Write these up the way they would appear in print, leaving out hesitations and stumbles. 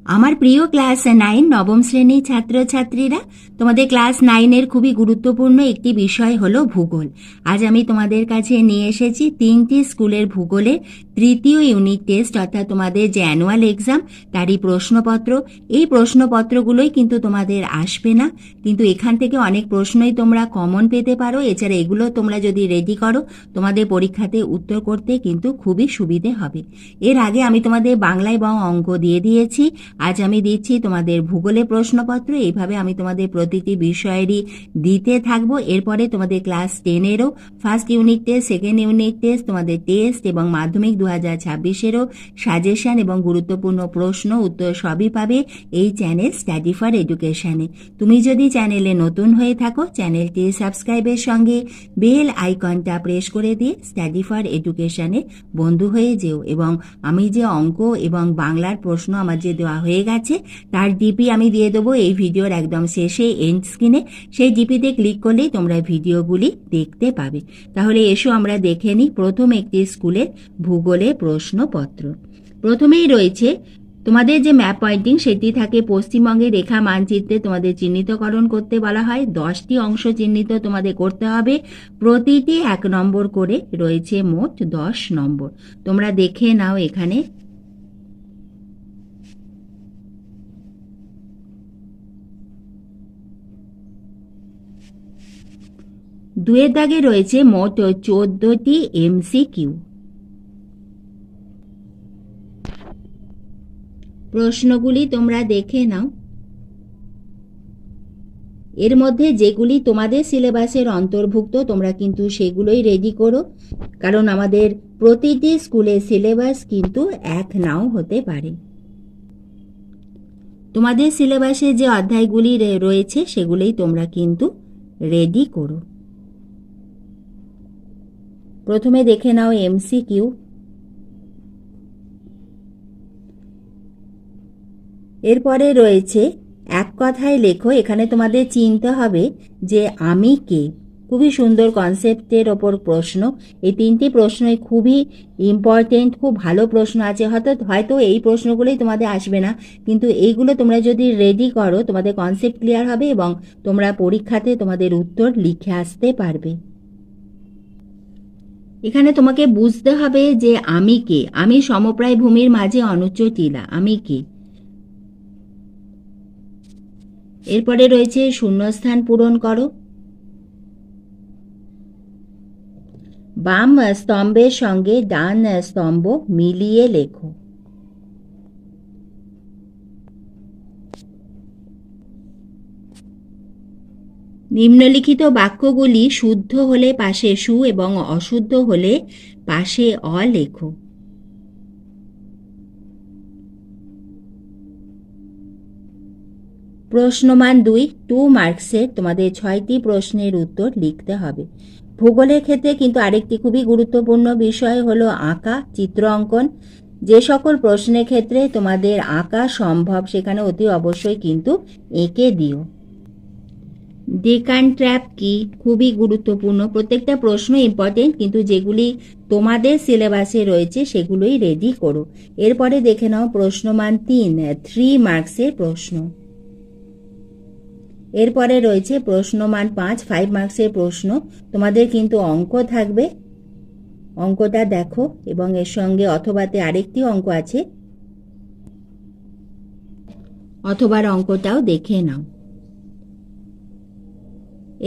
আমার প্রিয় ক্লাস 9 নবম শ্রেণীর ছাত্রছাত্রীরা, তোমাদের ক্লাস 9-এর খুবই গুরুত্বপূর্ণ একটি বিষয় হলো ভূগোল। আজ আমি তোমাদের কাছে নিয়ে এসেছি 3টি স্কুলের ভূগোলের তৃতীয় ইউনিট টেস্ট, অর্থাৎ তোমাদের যে অ্যানুয়াল এক্সাম তারই প্রশ্নপত্র। এই প্রশ্নপত্রগুলোই কিন্তু তোমাদের আসবে না, কিন্তু এখান থেকে অনেক প্রশ্নই তোমরা কমন পেতে পারো। এছাড়া এগুলো তোমরা যদি রেডি করো, তোমাদের পরীক্ষাতে উত্তর করতে কিন্তু খুবই সুবিধে হবে। এর আগে আমি তোমাদের বাংলা এবং অঙ্ক দিয়ে দিয়েছি, আজ আমি দিচ্ছি তোমাদের ভূগোলে প্রশ্নপত্র। এইভাবে আমি তোমাদের প্রতিটি বিষয়েরই দিতে থাকবো। এরপরে তোমাদের ক্লাস 10-এরও first unit test, second unit test, তোমাদের টেস্ট এবং মাধ্যমিক 2026-এরও সাজেশন এবং গুরুত্বপূর্ণ প্রশ্ন উত্তর সবই পাবে এই চ্যানেল স্টাডি ফর এডুকেশনে। তুমি যদি চ্যানেলে নতুন হয়ে থাকো, চ্যানেলটি সাবস্ক্রাইবের সঙ্গে বেল আইকনটা প্রেস করে দিয়ে স্টাডি ফর এডুকেশনে বন্ধু হয়ে যেও। এবং আমি যে অঙ্ক এবং বাংলার প্রশ্ন আমার যে দেওয়া হয়ে গেছে তার ডিপি আমি দিয়ে দেবো এই ভিডিওর একদম শেষে এন্ড স্ক্রিনে। সেই ডিপিতে ক্লিক করলেই তোমরা ভিডিওগুলি দেখতে পাবে। তাহলে এসো আমরা দেখে নিই প্রথম একটি স্কুলের ভূগোলে প্রশ্নপত্র। প্রথমেই রয়েছে তোমাদের যে ম্যাপ পয়েন্টিং, সেটি থাকে পশ্চিমবঙ্গের রেখা মানচিত্রে তোমাদের চিহ্নিতকরণ করতে বলা হয়। 10টি অংশ চিহ্নিত তোমাদের করতে হবে, প্রতিটি 1 নম্বর করে রয়েছে, মোট 10 নম্বর। তোমরা দেখে নাও এখানে। দুয়ের দাগে রয়েছে মোট 14টি MCQ। প্রশ্নগুলি তোমরা দেখে নাও। এর মধ্যে যেগুলি তোমাদের সিলেবাসের অন্তর্ভুক্ত তোমরা কিন্তু সেগুলোই রেডি করো, কারণ আমাদের প্রতিটি স্কুলের সিলেবাস কিন্তু এক নাও হতে পারে। তোমাদের সিলেবাসে যে অধ্যায়গুলি রয়েছে সেগুলোই তোমরা কিন্তু রেডি করো। প্রথমে দেখে নাও MCQ। এরপরে রয়েছে এক কথায় লেখো। এখানে তোমাদের চিনতে হবে যে আমি কে। খুবই সুন্দর কনসেপ্টের ওপর প্রশ্ন। এই 3টি প্রশ্নই খুবই ইম্পর্টেন্ট, খুব ভালো প্রশ্ন আছে। হয়তো এই প্রশ্নগুলোই তোমাদের আসবে না, কিন্তু এইগুলো তোমরা যদি রেডি করো তোমাদের কনসেপ্ট ক্লিয়ার হবে এবং তোমরা পরীক্ষাতে তোমাদের উত্তর লিখে আসতে পারবে। এখানে তোমাকে বুঝতে হবে যে আমি কে। আমি সমপ্রায় ভূমির মাঝে অনুচ্চ টিলা, আমি কে। এরপরে রয়েছে শূন্যস্থান পূরণ করো। বাম স্তম্ভের সঙ্গে ডান স্তম্ভ মিলিয়ে লেখো। নিম্নলিখিত বাক্যগুলি শুদ্ধ হলে পাশে সু এবং অশুদ্ধ হলে পাশে অ লেখো। প্রশ্নমান 2 মার্কসের তোমাদের 6টি প্রশ্নের উত্তর লিখতে হবে। ভূগোলের ক্ষেত্রে কিন্তু আরেকটি খুবই গুরুত্বপূর্ণ বিষয় হলো আঁকা, চিত্র অঙ্কন। যে সকল প্রশ্নের ক্ষেত্রে তোমাদের আঁকা সম্ভব সেখানে অতি অবশ্যই কিন্তু এঁকে দিও। ডেকান ট্র্যাপ কি, খুবই গুরুত্বপূর্ণ। প্রত্যেকটা প্রশ্ন ইম্পর্টেন্ট, কিন্তু যেগুলি তোমাদের সিলেবাসে রয়েছে সেগুলোই রেডি করো। এরপরে দেখে নাও প্রশ্নমান 3 মার্কসের প্রশ্ন। এরপরে রয়েছে প্রশ্নমান 5 মার্কসের প্রশ্ন। তোমাদের কিন্তু অঙ্ক থাকবে, অঙ্কটা দেখো এবং এর সঙ্গে অথবাতে আরেকটি অঙ্ক আছে, অথবার অঙ্কটাও দেখে নাও।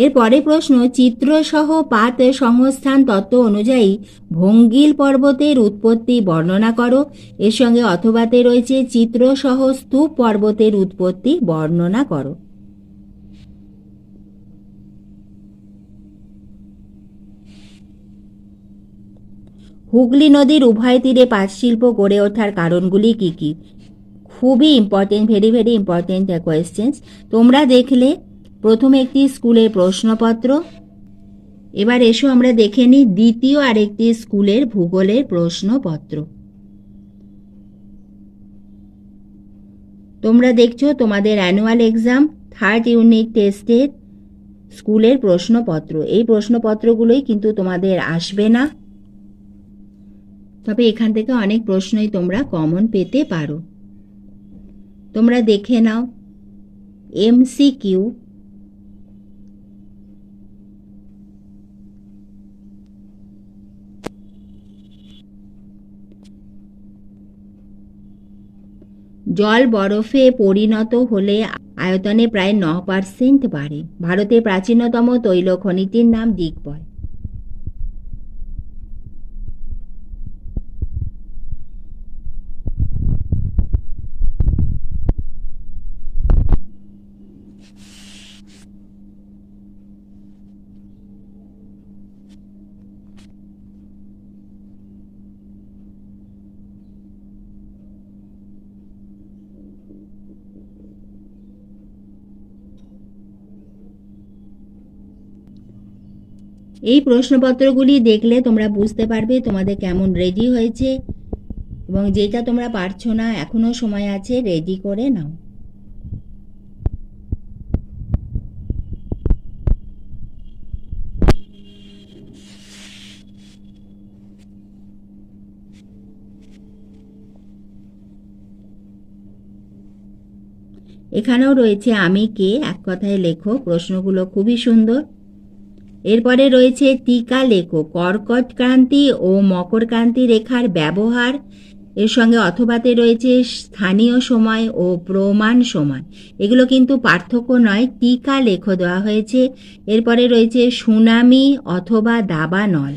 এরপরে প্রশ্ন, চিত্রসহ পাত সংস্থান তত্ত্ব অনুযায়ী ভঙ্গিল পর্বতের উৎপত্তি বর্ণনা করো। এর সঙ্গে অথবাতে রয়েছে চিত্রসহ স্তূপ পর্বতের উৎপত্তি বর্ণনা করো। হুগলি নদীর উভয় তীরে পাটশিল্প গড়ে ওঠার কারণগুলি কি কি? খুবই important, very very important questions. তোমরা দেখলে প্রথম একটি স্কুলের প্রশ্নপত্র। এবার এসো আমরা দেখে নিই দ্বিতীয় আরেকটি স্কুলের ভূগোলের প্রশ্নপত্র। তোমরা দেখছো তোমাদের অ্যানুয়াল এক্সাম 3rd ইউনিট টেস্টের স্কুলের প্রশ্নপত্র। এই প্রশ্নপত্রগুলোই কিন্তু তোমাদের আসবে না, তবে এখান থেকে অনেক প্রশ্নই তোমরা কমন পেতে পারো। তোমরা দেখে নাও এমসিকিউ। জল বরফে পরিণত হলে আয়তনে প্রায় 9% বাড়ে। ভারতের প্রাচীনতম তৈল খনিটির নাম দিগবয়। এই প্রশ্নপত্রগুলি দেখলে তোমরা বুঝতে পারবে তোমাদের কেমন রেডি হয়েছে, এবং যেটা তোমরা পারছো না এখনো সময় আছে, রেডি করে নাও। এখানেও রয়েছে আমি কে, এক কথায় লেখো। প্রশ্নগুলো খুবই সুন্দর। এরপরে রয়েছে টিকা লেখো। কর্কট ক্রান্তি ও মকর ক্রান্তি রেখার ব্যবহার, এর সঙ্গে অথবাতে রয়েছে স্থানীয় সময় ও প্রমাণ সময়। এগুলো কিন্তু পার্থক্য নয়, টিকা লেখো দেওয়া হয়েছে। এরপরে রয়েছে সুনামি অথবা দাবানল।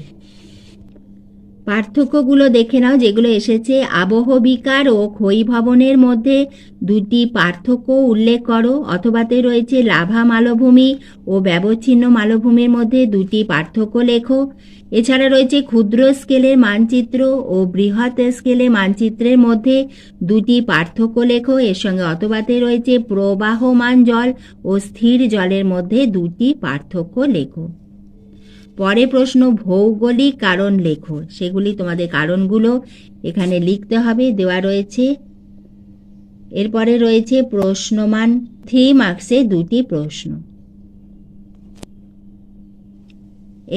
পার্থক্যগুলো দেখে নাও যেগুলো এসেছে। আবহবিকার ও ক্ষয়ীভবনের মধ্যে দুটি পার্থক্য উল্লেখ করো। অথবাতে রয়েছে লাভা মালভূমি ও ব্যবচ্ছিন্ন মালভূমির মধ্যে দুটি পার্থক্য লেখো। এছাড়া রয়েছে ক্ষুদ্র স্কেলের মানচিত্র ও বৃহৎ স্কেলের মানচিত্রের মধ্যে দুটি পার্থক্য লেখো। এর সঙ্গে অথবাতে রয়েছে প্রবাহমান জল ও স্থির জলের মধ্যে দুটি পার্থক্য লেখো। পরে প্রশ্ন ভৌগোলিক কারণ লেখো। সেগুলি তোমাদের কারণগুলো এখানে লিখতে হবে, দেওয়া রয়েছে। এরপরে রয়েছে প্রশ্নমান 3 মার্কসে দুটি প্রশ্ন।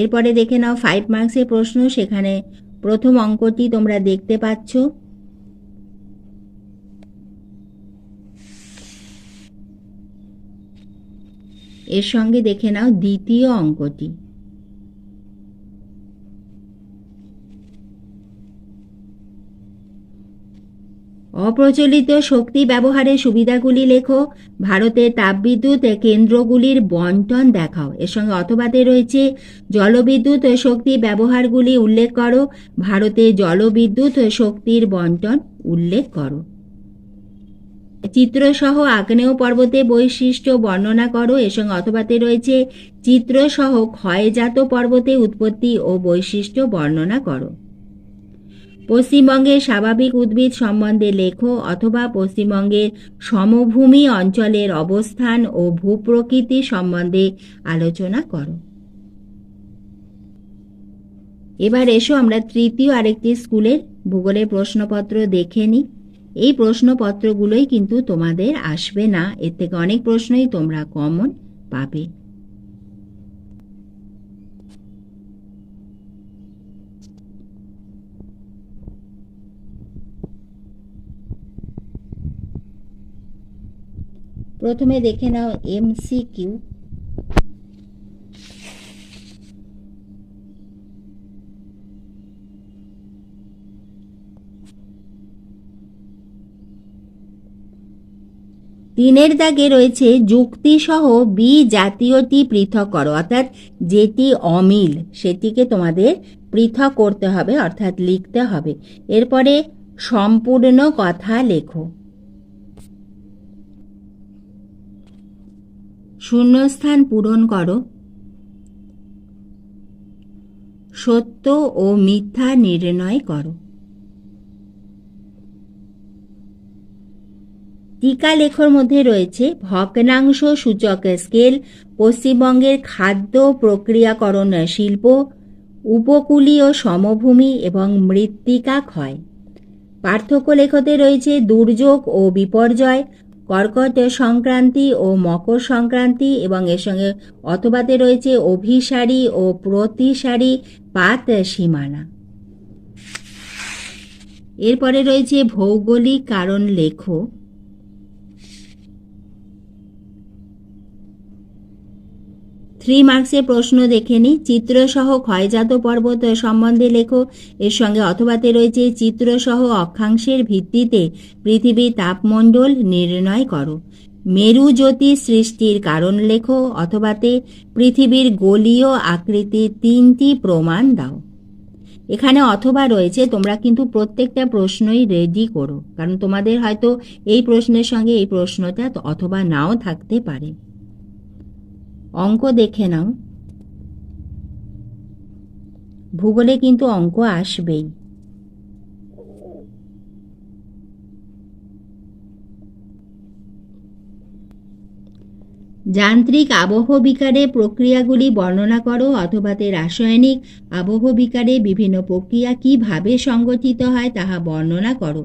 এরপরে দেখে নাও 5 মার্কসের প্রশ্ন। সেখানে প্রথম অঙ্কটি তোমরা দেখতে পাচ্ছ। এর সঙ্গে দেখে নাও দ্বিতীয় অঙ্কটি। অপ্রচলিত শক্তি ব্যবহারের সুবিধাগুলি লেখো। ভারতের তাপবিদ্যুৎ কেন্দ্রগুলির বন্টন দেখাও। এর সঙ্গে অথবাতে রয়েছে জলবিদ্যুৎ শক্তি ব্যবহারগুলি উল্লেখ করো। ভারতে জলবিদ্যুৎ শক্তির বন্টন উল্লেখ করো। চিত্রসহ আগ্নেয় পর্বতের বৈশিষ্ট্য বর্ণনা করো। এর সঙ্গে অথবাতে রয়েছে চিত্রসহ ক্ষয়জাত পর্বতের উৎপত্তি ও বৈশিষ্ট্য বর্ণনা করো। পশ্চিমবঙ্গের স্বাভাবিক উদ্ভিদ সম্বন্ধে লেখো, অথবা পশ্চিমবঙ্গের সমভূমি অঞ্চলের অবস্থান ও ভূপ্রকৃতি সম্বন্ধে আলোচনা করো। এবার এসো আমরা তৃতীয় আরেকটি স্কুলের ভূগোলের প্রশ্নপত্র দেখে নিই। এই প্রশ্নপত্রগুলোই কিন্তু তোমাদের আসবে না, এর থেকে অনেক প্রশ্নই তোমরা কমন পাবে। প্রথমে দেখে নাও এমসিকিউ। তিনের দাগে রয়েছে যুক্তিসহ বি জাতীয়টি পৃথক করো, অর্থাৎ যেটি অমিল সেটিকে তোমাদের পৃথক করতে হবে, অর্থাৎ লিখতে হবে। এরপরে সম্পূর্ণ কথা লেখো। শূন্যস্থান পূরণ করো। সত্য ও মিথ্যা নির্ণয় করো। টিকা লেখর মধ্যে রয়েছে ভগ্নাংশ সূচক স্কেল, পশ্চিমবঙ্গের খাদ্য প্রক্রিয়াকরণ শিল্প, উপকূলীয় সমভূমি এবং মৃত্তিকা ক্ষয়। পার্থক্য লেখতে রয়েছে দুর্যোগ ও বিপর্যয়, কর্কট সংক্রান্তি ও মকর সংক্রান্তি, এবং এর সঙ্গে অথবাতে রয়েছে অভিসারী ও প্রতিসারী পাত সীমানা। এরপরে রয়েছে ভৌগোলিক কারণ লেখো। 3 মার্কসের প্রশ্ন দেখে নিই। চিত্রসহ ক্ষয়জাত পর্বত সম্বন্ধে লেখো। এর সঙ্গে অথবাতে রয়েছে চিত্রসহ অক্ষাংশের ভিত্তিতে পৃথিবীর তাপমণ্ডল নির্ণয় করো। মেরু জ্যোতি সৃষ্টির কারণ লেখো। অথবাতে পৃথিবীর গোলীয় আকৃতির 3টি প্রমাণ দাও। এখানে অথবা রয়েছে, তোমরা কিন্তু প্রত্যেকটা প্রশ্নই রেডি করো, কারণ তোমাদের হয়তো এই প্রশ্নের সঙ্গে এই প্রশ্নটা অথবা নাও থাকতে পারে। অঙ্ক দেখে নাও। ভূগোলে কিন্তু অঙ্ক আসবেই। যান্ত্রিক আবহবিকারে প্রক্রিয়াগুলি বর্ণনা করো। অথবাতে রাসায়নিক আবহবিকারে বিভিন্ন প্রক্রিয়া কিভাবে সংগঠিত হয় তাহা বর্ণনা করো।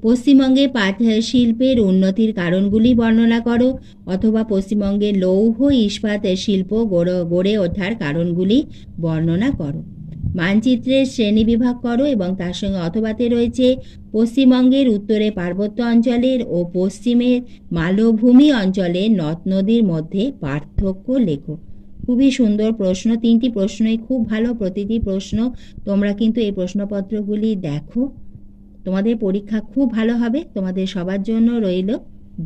পশ্চিমবঙ্গে পাট শিল্পের উন্নতির কারণগুলি বর্ণনা করো। অথবা পশ্চিমবঙ্গের লৌহ ইস্পাত শিল্প গড়ে ওঠার কারণগুলি বর্ণনা করো। মানচিত্রের শ্রেণীবিভাগ করো এবং তার সঙ্গে অথবাতে রয়েছে পশ্চিমবঙ্গের উত্তরে পার্বত্য অঞ্চলের ও পশ্চিমের মালভূমি অঞ্চলের নদ নদীর মধ্যে পার্থক্য লেখো। খুবই সুন্দর প্রশ্ন, 3টি প্রশ্নই খুব ভালো। প্রতিটি প্রশ্ন তোমরা কিন্তু এই প্রশ্নপত্রগুলি দেখো, তোমাদের পরীক্ষা খুব ভালো হবে। তোমাদের সবার জন্য রইল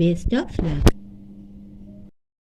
বেস্ট অফ লাক।